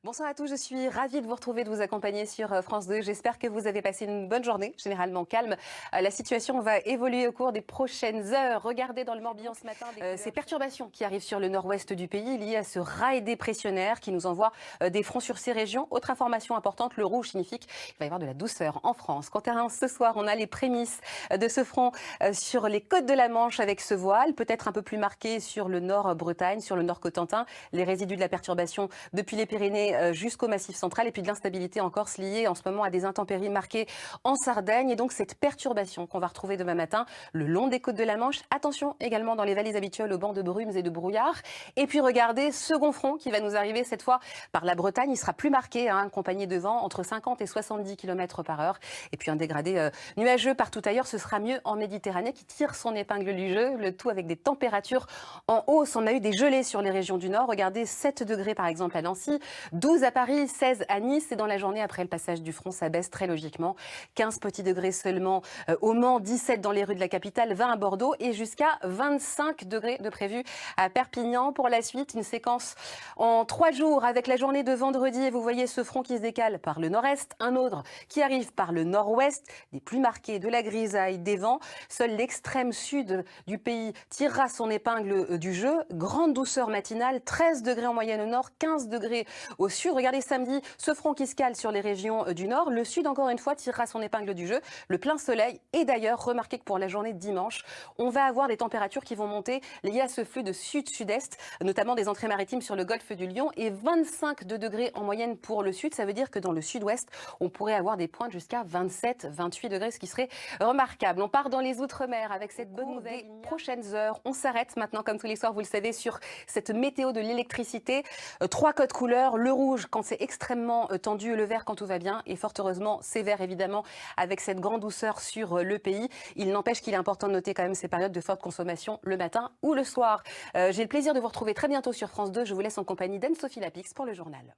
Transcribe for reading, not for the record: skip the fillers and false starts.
Bonsoir à tous, je suis ravie de vous retrouver, de vous accompagner sur France 2. J'espère que vous avez passé une bonne journée, généralement calme. La situation va évoluer au cours des prochaines heures. Regardez dans le Morbihan ce matin ces perturbations qui arrivent sur le nord-ouest du pays liées à ce rail dépressionnaire qui nous envoie des fronts sur ces régions. Autre information importante, le rouge signifie qu'il va y avoir de la douceur en France. Quant à ce soir, on a les prémices de ce front sur les côtes de la Manche avec ce voile, peut-être un peu plus marqué sur le nord Bretagne, sur le nord Cotentin, les résidus de la perturbation depuis les Pyrénées jusqu'au Massif central et puis de l'instabilité en Corse liée en ce moment à des intempéries marquées en Sardaigne. Et donc cette perturbation qu'on va retrouver demain matin le long des côtes de la Manche. Attention également dans les vallées habituelles aux bancs de brumes et de brouillard. Et puis regardez, second front qui va nous arriver cette fois par la Bretagne. Il sera plus marqué, accompagné de vent entre 50 et 70 km par heure. Et puis un dégradé nuageux partout ailleurs. Ce sera mieux en Méditerranée qui tire son épingle du jeu. Le tout avec des températures en hausse. On a eu des gelées sur les régions du nord. Regardez, 7 degrés par exemple à Nancy, 12 à Paris, 16 à Nice. Et dans la journée après le passage du front, ça baisse très logiquement. 15 petits degrés seulement au Mans, 17 dans les rues de la capitale, 20 à Bordeaux et jusqu'à 25 degrés de prévu à Perpignan. Pour la suite, une séquence en 3 jours avec la journée de vendredi. Et vous voyez ce front qui se décale par le nord-est, un autre qui arrive par le nord-ouest, des pluies marquées, de la grisaille, des vents. Seul l'extrême sud du pays tirera son épingle du jeu. Grande douceur matinale, 13 degrés en moyenne au nord, 15 degrés au sud. Regardez samedi, ce front qui se cale sur les régions du nord. Le sud, encore une fois, tirera son épingle du jeu. Le plein soleil. Et d'ailleurs, remarquez que pour la journée de dimanche, on va avoir des températures qui vont monter liées à ce flux de sud-sud-est, notamment des entrées maritimes sur le golfe du Lion. Et 25 degrés en moyenne pour le sud. Ça veut dire que dans le sud-ouest, on pourrait avoir des pointes jusqu'à 27, 28 degrés, ce qui serait remarquable. On part dans les Outre-mer avec cette bonne nouvelle. Des prochaines heures, on s'arrête maintenant, comme tous les soirs, vous le savez, sur cette météo de l'électricité. 3 codes couleurs, le rouge quand c'est extrêmement tendu, le vert quand tout va bien, et fort heureusement sévère évidemment avec cette grande douceur sur le pays. Il n'empêche qu'il est important de noter quand même ces périodes de forte consommation le matin ou le soir. J'ai le plaisir de vous retrouver très bientôt sur France 2. Je vous laisse en compagnie d'Anne-Sophie Lapix pour le journal.